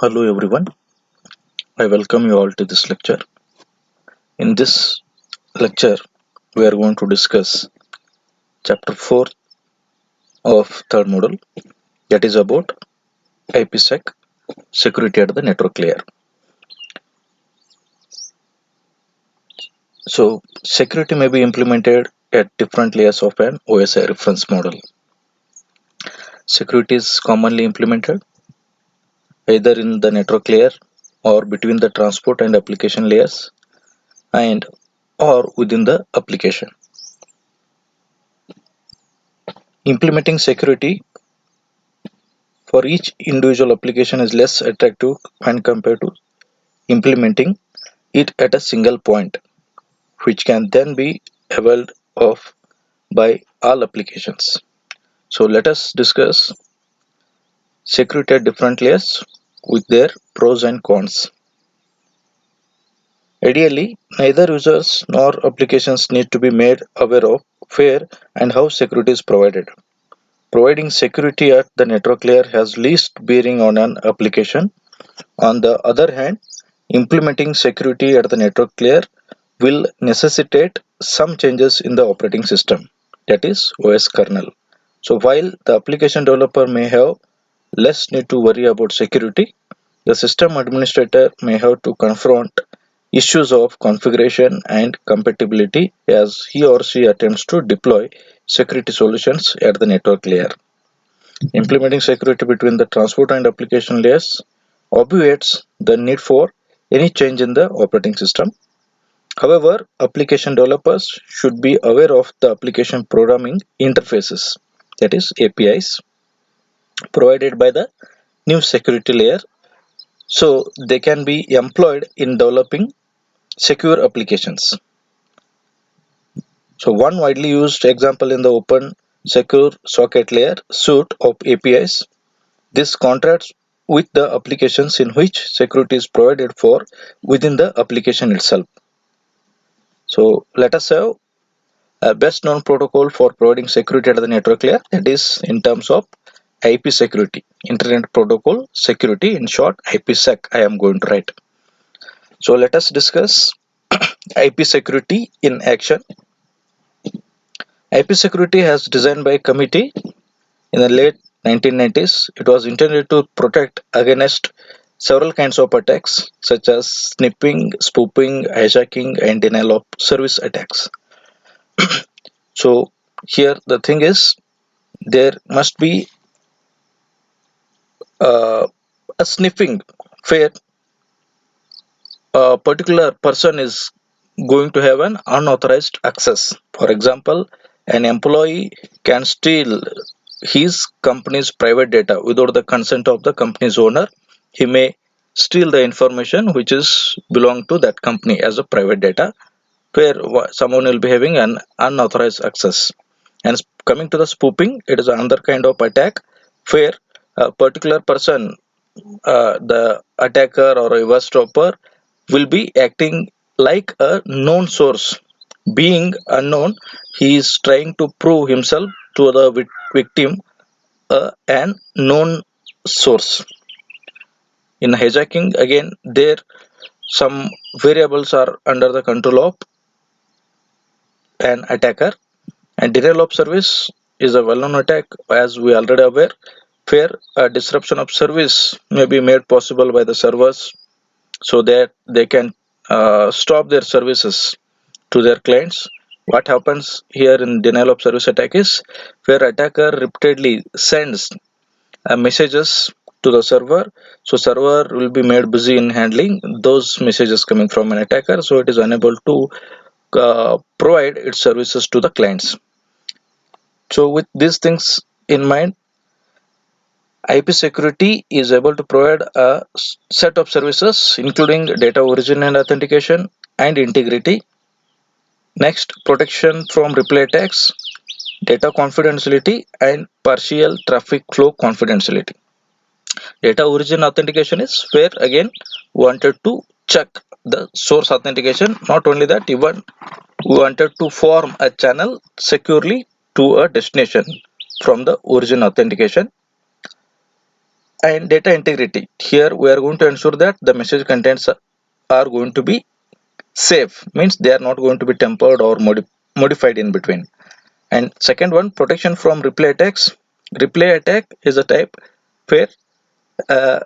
Hello everyone, I welcome you all to this lecture. In this lecture, we are going to discuss chapter 4 of third module, that is about IPsec, security at the network layer. So security may be implemented at different layers of an OSI reference model. Security is commonly implemented either in the network layer or between the transport and application layers and or within the application. Implementing security for each individual application is less attractive when compared to implementing it at a single point, which can then be availed of by all applications. So let us discuss security at different layers with their pros and cons. Ideally, neither users nor applications need to be made aware of where and how security is provided. Providing security at the network layer has least bearing on an application. On the other hand, implementing security at the network layer will necessitate some changes in the operating system, that is OS kernel. So while the application developer may have less need to worry about security, the system administrator may have to confront issues of configuration and compatibility as he or she attempts to deploy security solutions at the network layer. Implementing security between the transport and application layers obviates the need for any change in the operating system. However, application developers should be aware of the application programming interfaces, that is APIs, provided by the new security layer so they can be employed in developing secure applications. So one widely used example in the open secure socket layer suite of APIs. This contrasts with the applications in which security is provided for within the application itself. So let us have a best known protocol for providing security at the network layer, that is in terms of IP security, Internet Protocol Security, in short IPsec I am going to write. So let us discuss IP security in action. IP security has designed by a committee in the late 1990s. It was intended to protect against several kinds of attacks such as sniffing, spoofing, hijacking, and denial of service attacks. So here the thing is there must be uh, a sniffing where a particular person is going to have an unauthorized access. For example, an employee can steal his company's private data without the consent of the company's owner. He may steal the information which is belong to that company as a private data where someone will be having an unauthorized access. And coming to the spoofing, it is another kind of attack where a particular person, the attacker or a eavesdropper, will be acting like a known source. Being unknown, he is trying to prove himself to the victim an known source. In hijacking, again, there some variables are under the control of an attacker, and denial of service is a well-known attack, as we already aware, where a disruption of service may be made possible by the servers so that they can stop their services to their clients. What happens here in denial of service attack is where attacker repeatedly sends messages to the server, so server will be made busy in handling those messages coming from an attacker, so it is unable to provide its services to the clients. So with these things in mind, IP security is able to provide a set of services including data origin and authentication and integrity. Next, protection from replay attacks, data confidentiality, and partial traffic flow confidentiality. Data origin authentication is where again wanted to check the source authentication. Not only that, even we wanted to form a channel securely to a destination from the origin authentication. And data integrity. Here we are going to ensure that the message contents are going to be safe, means they are not going to be tempered or modified in between. And second one, protection from replay attacks. Replay attack is a type where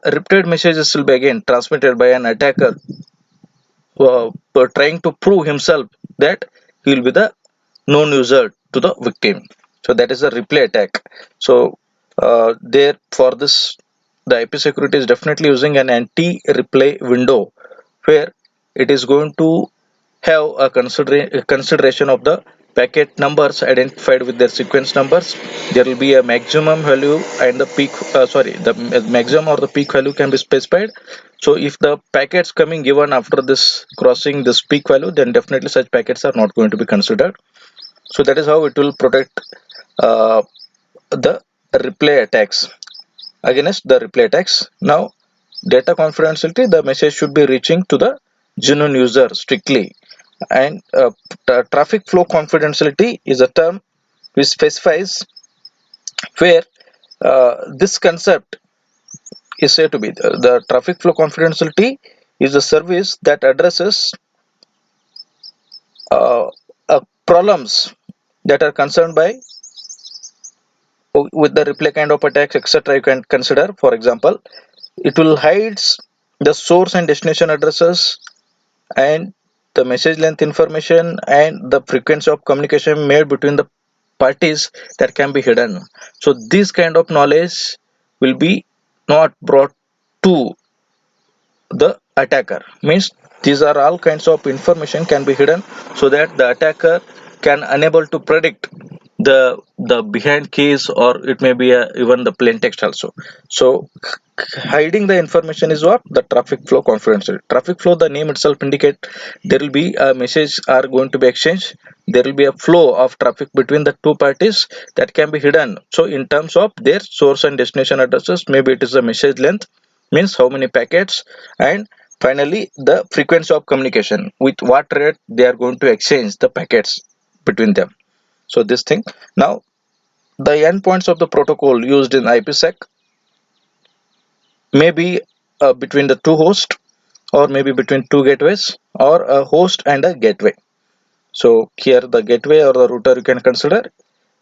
repeated messages will be again transmitted by an attacker trying to prove himself that he will be the known user to the victim. So that is a replay attack. So there for this, the IP security is definitely using an anti-replay window where it is going to have a consideration of the packet numbers identified with their sequence numbers. There will be a maximum value and the peak, the maximum or the peak value can be specified. So if the packets coming given after this crossing this peak value, then definitely such packets are not going to be considered. So that is how it will protect uh, the replay attacks, against the replay attacks. Now, data confidentiality, the message should be reaching to the genuine user strictly. And traffic flow confidentiality is a term which specifies where this concept is said to be the traffic flow confidentiality is a service that addresses uh, problems that are concerned by with the replay kind of attacks, etc. You can consider, for example, it will hide the source and destination addresses and the message length information and the frequency of communication made between the parties that can be hidden. So this kind of knowledge will be not brought to the attacker, means these are all kinds of information can be hidden so that the attacker can unable to predict the behind keys, or it may be even the plain text also. So hiding the information is what the traffic flow confidential. Traffic flow, the name itself indicate there will be a message are going to be exchanged, there will be a flow of traffic between the two parties that can be hidden. So in terms of their source and destination addresses, maybe it is the message length, means how many packets, and finally the frequency of communication, with what rate they are going to exchange the packets between them. So this thing. Now the endpoints of the protocol used in IPsec may be between the two hosts, or maybe between two gateways, or a host and a gateway. So here the gateway or the router you can consider.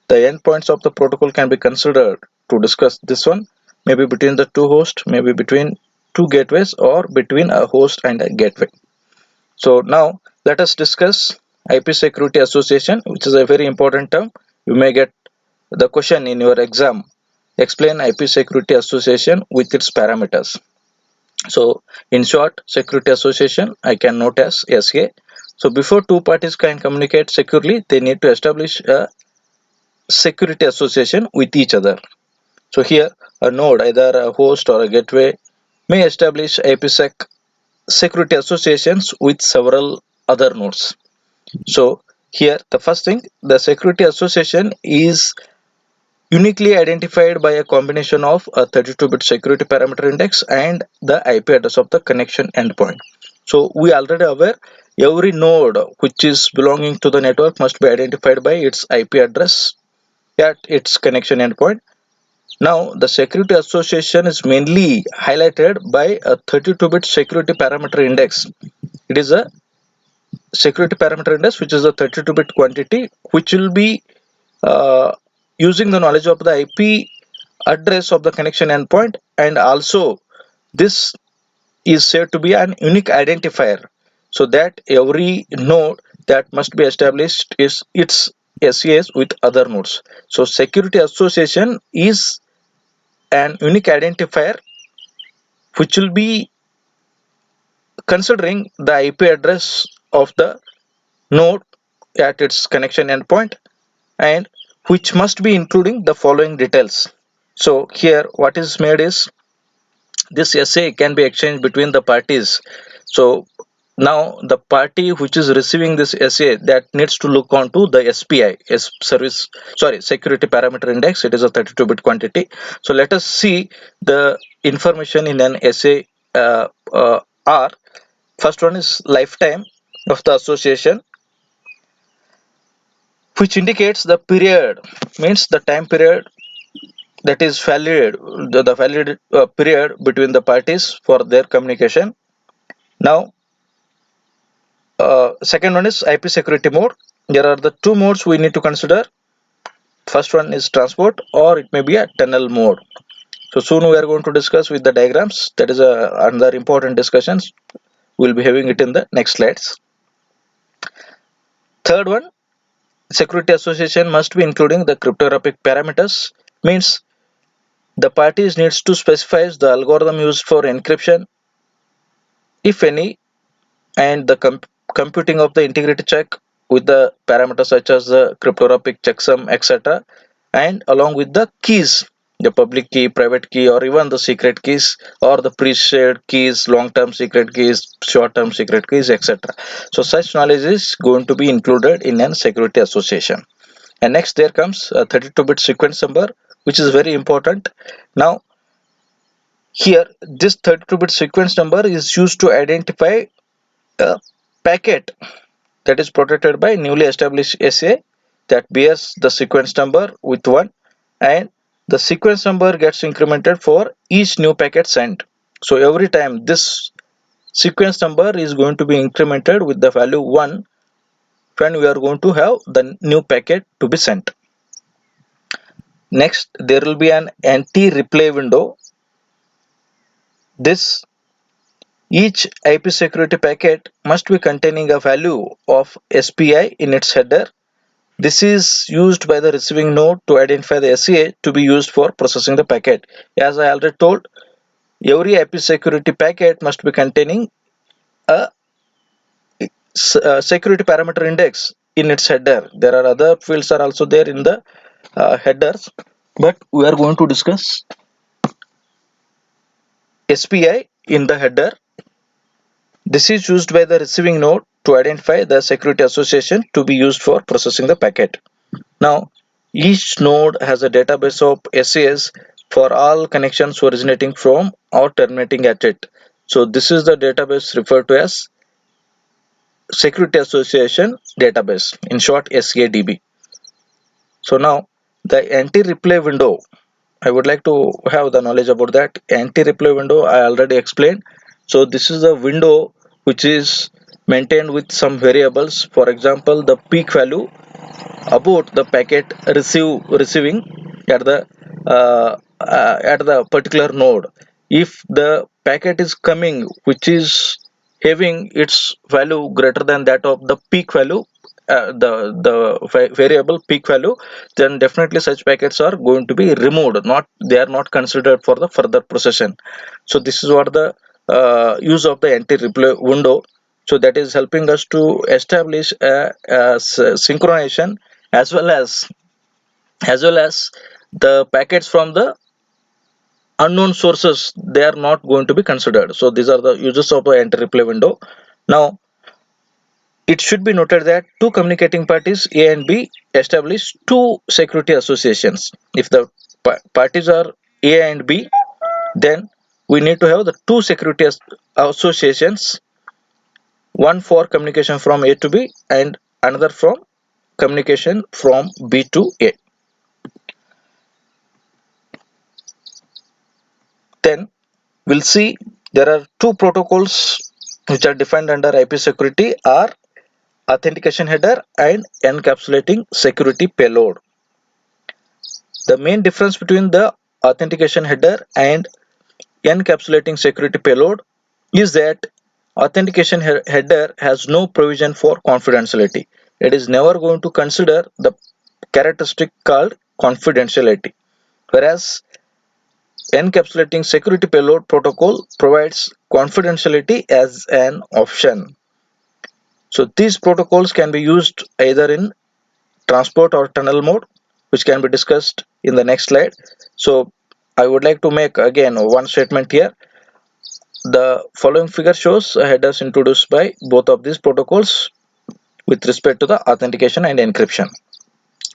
The endpoints of the protocol can be considered to discuss this one, maybe between the two hosts, maybe between two gateways, or between a host and a gateway. So now let us discuss IP security association, which is a very important term. You may get the question in your exam. Explain IP security association with its parameters. So in short, security association I can note as SA. So before two parties can communicate securely, they need to establish a security association with each other. So here a node, either a host or a gateway, may establish IPsec security associations with several other nodes. So here the first thing, the security association is uniquely identified by a combination of a 32-bit security parameter index and the IP address of the connection endpoint. So we already aware every node which is belonging to the network must be identified by its IP address at its connection endpoint. Now the security association is mainly highlighted by a 32-bit security parameter index. It is a security parameter index which is a 32-bit quantity which will be uh, using the knowledge of the IP address of the connection endpoint, and also this is said to be an unique identifier, so that every node that must be established is its SES with other nodes. So security association is an unique identifier which will be considering the IP address of the node at its connection endpoint, and which must be including the following details. So here what is made is this SA can be exchanged between the parties. So now the party which is receiving this SA, that needs to look onto the SPI, security parameter index. It is a 32-bit quantity. So let us see the information in an SA R. First one is lifetime of the association, which indicates the period, means the time period that is valid, the valid period between the parties for their communication. Now, second one is IP security mode. There are the two modes we need to consider. First one is transport, or it may be a tunnel mode. So soon we are going to discuss with the diagrams. That is another important discussions. We'll be having it in the next slides. Third one, security association must be including the cryptographic parameters. Means the parties needs to specify the algorithm used for encryption, if any, and the computing of the integrity check with the parameters such as the cryptographic checksum, etc., and along with the keys, the public key, private key, or even the secret keys, or the pre-shared keys, long-term secret keys, short-term secret keys, etc. So such knowledge is going to be included in an security association. And next there comes a 32-bit sequence number, which is very important. Now here this 32-bit sequence number is used to identify a packet that is protected by newly established SA that bears the sequence number with 1, and the sequence number gets incremented for each new packet sent. So every time this sequence number is going to be incremented with the value 1 when we are going to have the new packet to be sent. Next, there will be an anti-replay window. This Each IP security packet must be containing a value of SPI in its header. This is used by the receiving node to identify the SCA to be used for processing the packet. As I already told, every IP security packet must be containing a security parameter index in its header. There are other fields are also there in the headers, but we are going to discuss SPI in the header. This is used by the receiving node to identify the security association to be used for processing the packet. Now, each node has a database of SAs for all connections originating from or terminating at it. So this is the database referred to as Security Association Database, in short SADB. So now the anti-replay window, I would like to have the knowledge about that. Anti-replay window I already explained. So this is a window which is maintained with some variables. For example, the peak value about the packet receiving at the particular node. If the packet is coming which is having its value greater than that of the peak value, the variable peak value, then definitely such packets are going to be removed, not they are not considered for the further processing. So this is what the use of the anti-replay window. So that is helping us to establish a synchronization, as well as the packets from the unknown sources, they are not going to be considered. So these are the uses of the anti-replay window. Now it should be noted that two communicating parties A and B establish two security associations. If the parties are A and B, then we need to have the two security associations, one for communication from A to B and another from communication from B to A. Then we'll see there are two protocols which are defined under IP security are authentication header and encapsulating security payload. The main difference between the authentication header and encapsulating security payload is that authentication header has no provision for confidentiality. It is never going to consider the characteristic called confidentiality, whereas encapsulating security payload protocol provides confidentiality as an option. So these protocols can be used either in transport or tunnel mode, which can be discussed in the next slide. So I would like to make again one statement here. The following figure shows headers introduced by both of these protocols with respect to the authentication and encryption.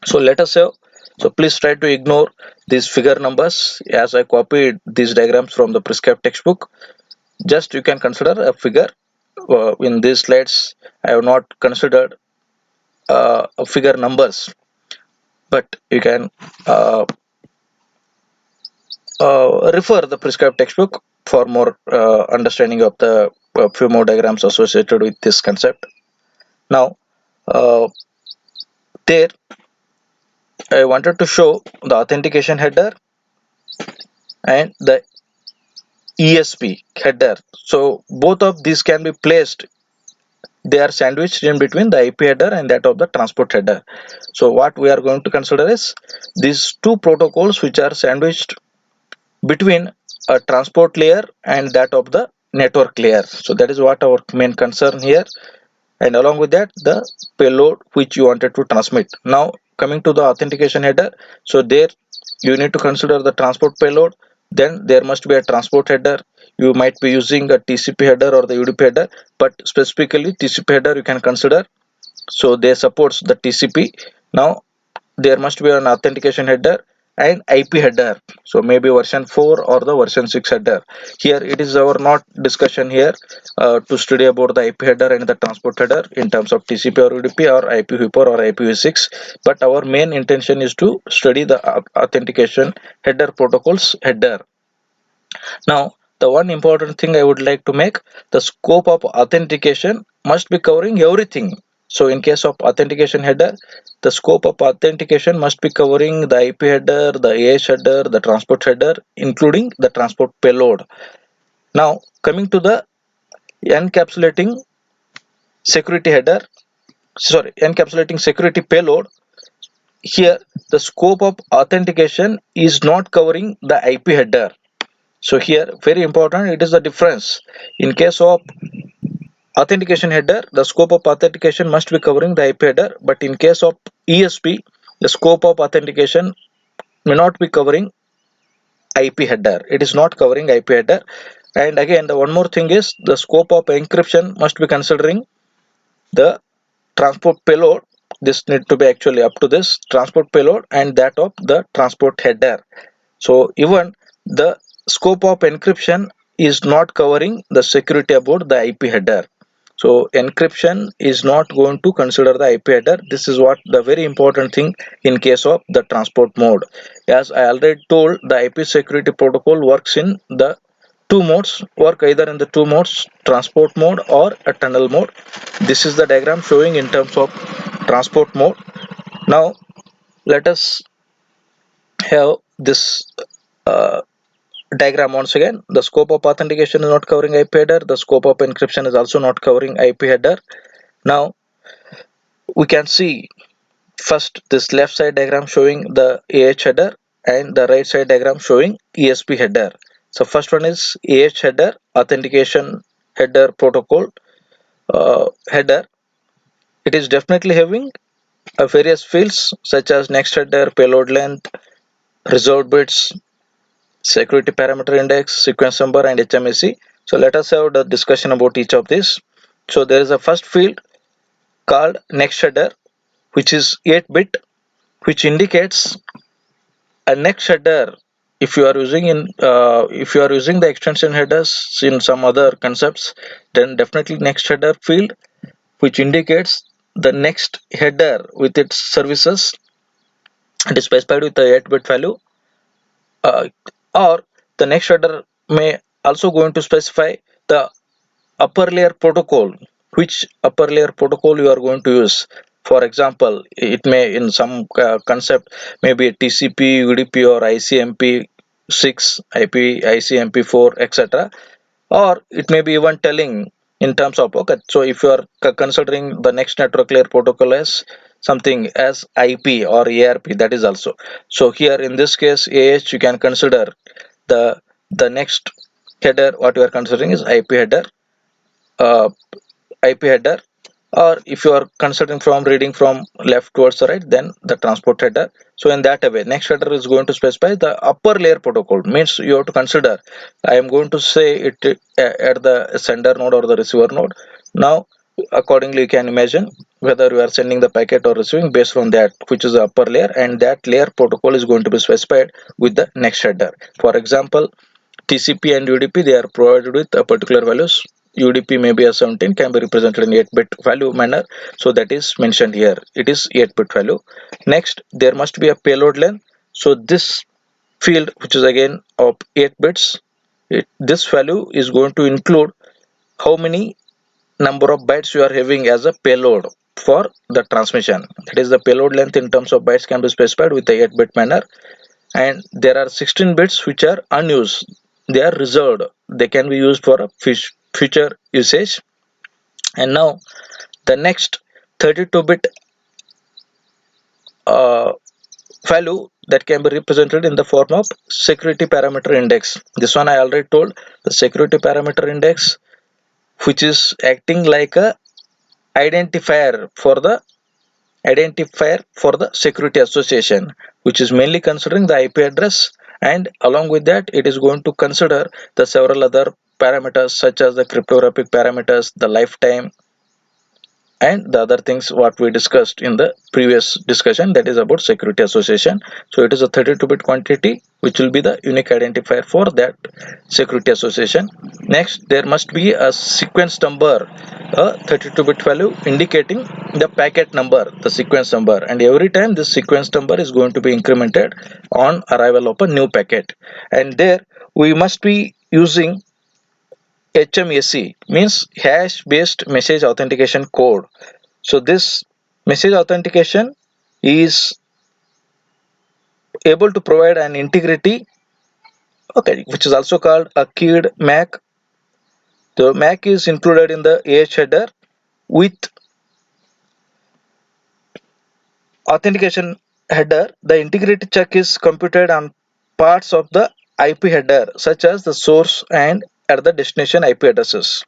So let us have, so please try to ignore these figure numbers as I copied these diagrams from the prescribed textbook. Just you can consider a figure. In these slides I have not considered figure numbers, but you can refer the prescribed textbook for more understanding of the few more diagrams associated with this concept. Now, uh, there I wanted to show the authentication header and the ESP header. So both of these can be placed, they are sandwiched in between the IP header and that of the transport header. So what we are going to consider is these two protocols which are sandwiched between a transport layer and that of the network layer. So that is what our main concern here, and along with that the payload which you wanted to transmit. Now coming to the authentication header, so there you need to consider the transport payload, then there must be a transport header. You might be using a TCP header or the UDP header, but specifically TCP header you can consider, so they supports the TCP. Now there must be an authentication header and IP header, so maybe version 4 or the version 6 header. Here it is our not discussion here to study about the IP header and the transport header in terms of TCP or UDP or IPv4 or IPv6, but our main intention is to study the authentication header protocols header. Now the one important thing I would like to make, the scope of authentication must be covering everything. So in case of authentication header, the scope of authentication must be covering the IP header, the AH header, the transport header, including the transport payload. Now coming to the encapsulating security header, sorry, encapsulating security payload. Here the scope of authentication is not covering the IP header. So here very important, it is the difference. In case of authentication header, the scope of authentication must be covering the IP header, but in case of ESP, the scope of authentication may not be covering IP header. It is not covering IP header. And again, the one more thing is the scope of encryption must be considering the transport payload. This need to be actually up to this transport payload and that of the transport header. So even the scope of encryption is not covering the security about the IP header. So encryption is not going to consider the IP header. This is what the very important thing in case of the transport mode. As I already told, the IP security protocol works in the two modes, work either in the two modes, transport mode or a tunnel mode. This is the diagram showing in terms of transport mode. Now let us have this uh, diagram once again. The scope of authentication is not covering IP header, the scope of encryption is also not covering IP header. Now we can see first this left side diagram showing the AH header and the right side diagram showing ESP header. So first one is AH header, authentication header protocol header. It is definitely having various fields such as next header, payload length, reserved bits, security parameter index, sequence number, and HMAC. So let us have the discussion about each of these. So there is a first field called next header, which is 8-bit, which indicates a next header. If you are using if you are using the extension headers in some other concepts, then definitely next header field, which indicates the next header with its services, it is specified with the 8-bit value, uh, or the next header may also going to specify the upper layer protocol, which upper layer protocol you are going to use. For example, it may in some concept maybe TCP, UDP, or ICMP 6, IP, ICMP 4, etc. Or it may be even telling in terms of, okay, so if you are considering the next network layer protocol as something as IP or ARP, that is also. So here in this case AH, you can consider the next header what you are considering is uh, IP header, or if you are considering from reading from left towards the right, then the transport header. So in that way, next header is going to specify the upper layer protocol. Means you have to consider, I am going to say it at the sender node or the receiver node. Now accordingly you can imagine whether you are sending the packet or receiving based on that which is the upper layer, and that layer protocol is going to be specified with the next header. For example, TCP and UDP, they are provided with a particular values. UDP may be a 17, can be represented in 8-bit value manner. So that is mentioned here. It is 8-bit value. Next, there must be a payload length. So this field, which is again of 8 bits. This value is going to include how many number of bytes you are having as a payload for the transmission. That is, the payload length in terms of bytes can be specified with a 8-bit manner, and there are 16 bits which are unused. They are reserved. They can be used for a future usage. And now the next 32-bit uh, value that can be represented in the form of security parameter index. This one I already told, the security parameter index, which is acting like a identifier for the security association, which is mainly considering the IP address, and along with that it is going to consider the several other parameters such as the cryptographic parameters, the lifetime, and the other things what we discussed in the previous discussion, that is about security association. So it is a 32-bit quantity which will be the unique identifier for that security association. Next, there must be a sequence number, a 32-bit value indicating the packet number, the sequence number, and every time this sequence number is going to be incremented on arrival of a new packet. And there we must be using HMAC, means hash based message authentication code. So this message authentication is able to provide an integrity, okay, which is also called a keyed MAC. The MAC is included in the AH header with authentication header. The integrity check is computed on parts of the IP header such as the source and at the destination IP addresses.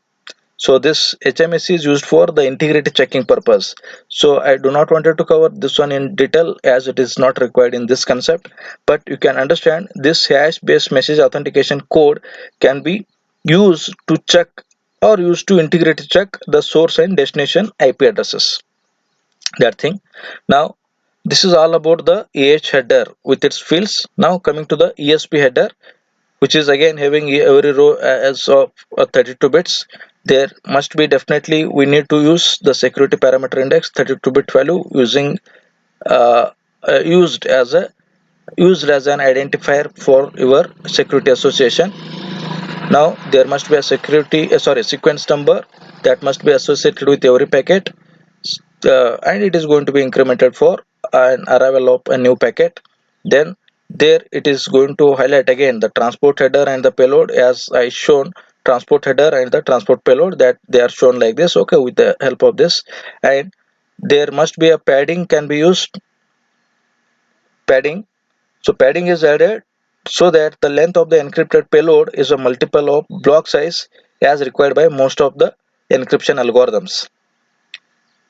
So this HMAC is used for the integrity checking purpose. So I do not wanted to cover this one in detail as it is not required in this concept, but you can understand this hash based message authentication code can be used to check or used to integrity check the source and destination IP addresses. That thing. Now this is all about the AH header with its fields. Now coming to the ESP header, which is again having every row as of 32 bits. There must be definitely we need to use the security parameter index 32-bit value using used as a used as an identifier for your security association. Now there must be a sequence number that must be associated with every packet, and it is going to be incremented for an arrival of a new packet. Then there it is going to highlight again the transport header and the payload, as I shown transport header and the transport payload, that they are shown like this, okay, with the help of this. And there must be a padding can be used, padding. So padding is added so that the length of the encrypted payload is a multiple of block size as required by most of the encryption algorithms.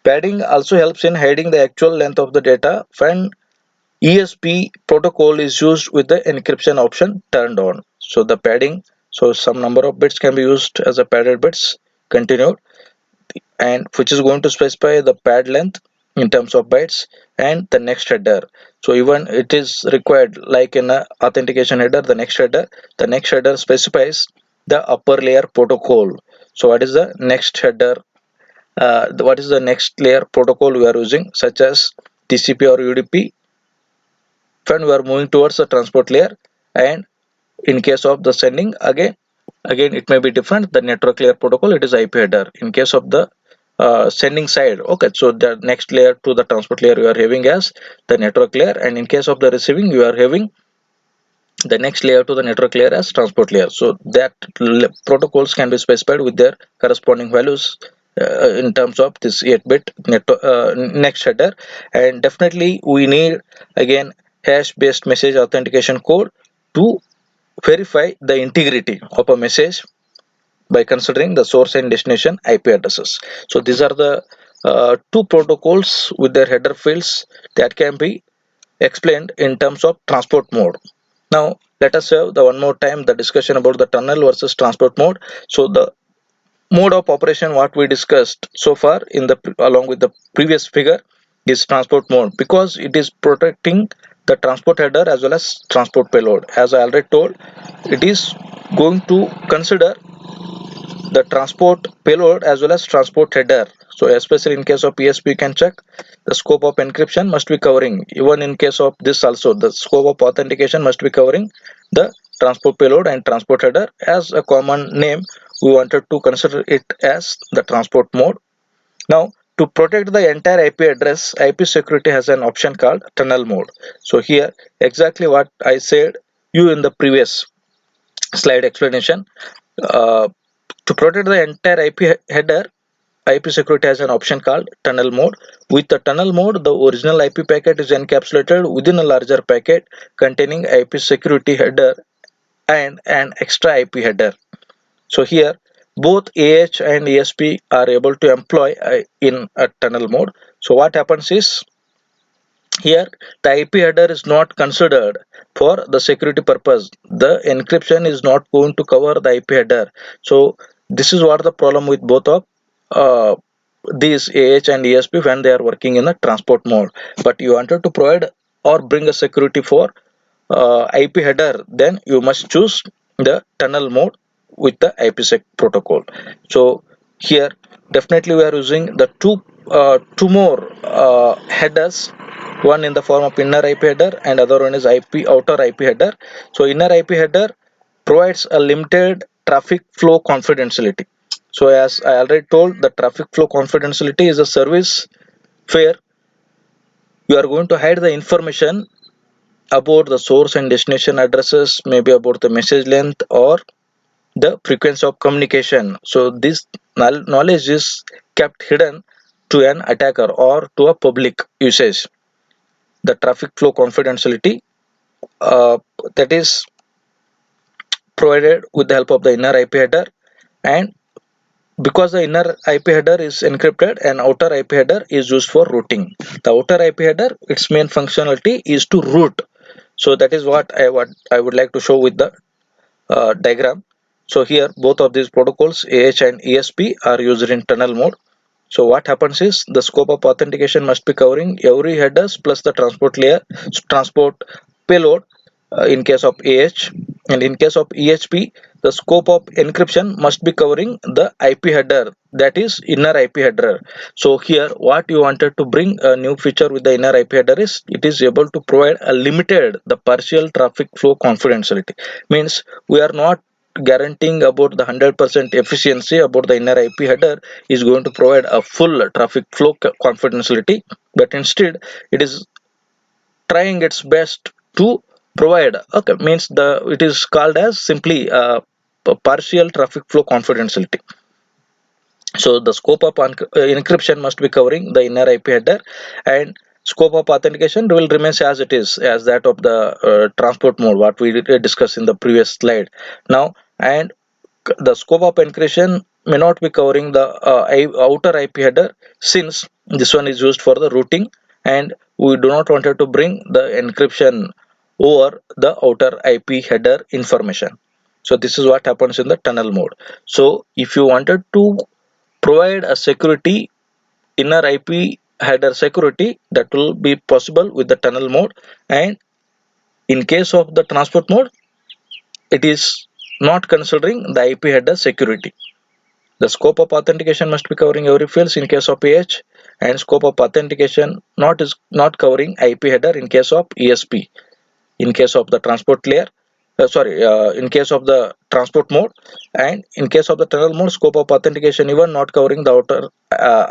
Padding also helps in hiding the actual length of the data when ESP protocol is used with the encryption option turned on. So the padding, so some number of bits can be used as a padded bits continued, and which is going to specify the pad length in terms of bytes and the next header. So even it is required like in a authentication header, the next header specifies the upper layer protocol. So what is the next header, what is the next layer protocol we are using, such as TCP or UDP when we are moving towards the transport layer. And in case of the sending, again it may be different, the network layer protocol, it is IP header. In case of the sending side, okay, so the next layer to the transport layer you are having as the network layer, and in case of the receiving you are having the next layer to the network layer as transport layer. So that protocols can be specified with their corresponding values in terms of this 8-bit next header. And definitely we need again hash based message authentication code to verify the integrity of a message by considering the source and destination IP addresses. So these are the two protocols with their header fields that can be explained in terms of transport mode. Now let us have the one more time the discussion about the tunnel versus transport mode. So the mode of operation what we discussed so far in the along with the previous figure is transport mode, because it is protecting the transport header as well as transport payload. As I already told, it is going to consider the transport payload as well as transport header So especially in case of ESP, you can check the scope of encryption must be covering. Even in case of this also, the scope of authentication must be covering the transport payload and transport header. As a common name, we wanted to consider it as the transport mode. Now, to protect the entire IP address, IP security has an option called tunnel mode. So here, exactly what I said you in the previous slide explanation. Uh, to protect the entire IP header, IP security has an option called tunnel mode. With the tunnel mode, the original IP packet is encapsulated within a larger packet containing IP security header and an extra IP header. So here, both AH and ESP are able to employ in a tunnel mode. So what happens is, here the IP header is not considered for the security purpose. The encryption is not going to cover the IP header. So this is what the problem with both of uh, these AH and ESP when they are working in the transport mode. But you wanted to provide or bring a security for IP header, then you must choose the tunnel mode with the IPsec protocol. So here definitely we are using the two more headers, one in the form of inner IP header and other one is outer IP header. So inner IP header provides a limited traffic flow confidentiality. So as I already told, the traffic flow confidentiality is a service where you are going to hide the information about the source and destination addresses, maybe about the message length or the frequency of communication. So this knowledge is kept hidden to an attacker or to a public usage. The traffic flow confidentiality uh, that is provided with the help of the inner IP header, and because the inner IP header is encrypted and outer IP header is used for routing. The outer IP header, its main functionality is to route. So that is what I would like to show with the diagram. So here both of these protocols AH and ESP are used in tunnel mode. So what happens is the scope of authentication must be covering every headers plus the transport layer, transport payload in case of AH, and in case of EHP the scope of encryption must be covering the IP header, that is inner IP header. So here what you wanted to bring a new feature with the inner IP header is it is able to provide a limited the partial traffic flow confidentiality. Means we are not guaranteeing about the 100% efficiency about the inner IP header is going to provide a full traffic flow confidentiality, but instead it is trying its best to provide, okay, means the it is called as simply partial traffic flow confidentiality. So the scope of encryption must be covering the inner IP header, and scope of authentication will remain as it is, as that of the transport mode what we discussed in the previous slide. Now, and the scope of encryption may not be covering the outer IP header, since this one is used for the routing and we do not wanted to bring the encryption over the outer IP header information. So this is what happens in the tunnel mode. So if you wanted to provide a security inner IP header security, that will be possible with the tunnel mode, and in case of the transport mode it is not considering the IP header security. The scope of authentication must be covering every fields in case of PH, and scope of authentication not covering IP header in case of ESP. In case of the transport layer, in case of the transport mode, and in case of the tunnel mode, scope of authentication even not covering the outer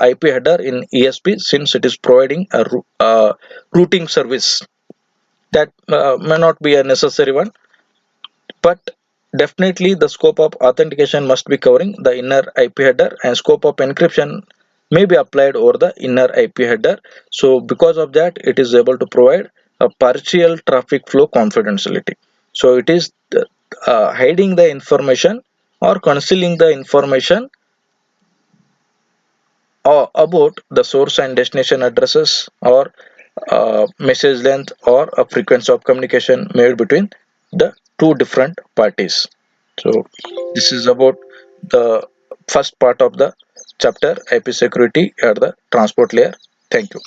IP header in ESP, since it is providing a routing service that may not be a necessary one, but definitely the scope of authentication must be covering the inner IP header, and scope of encryption may be applied over the inner IP header. So because of that it is able to provide a partial traffic flow confidentiality. So it is hiding the information or concealing the information about the source and destination addresses or message length or a frequency of communication made between the two different parties. So this is about the first part of the chapter IP security at the transport layer. Thank you.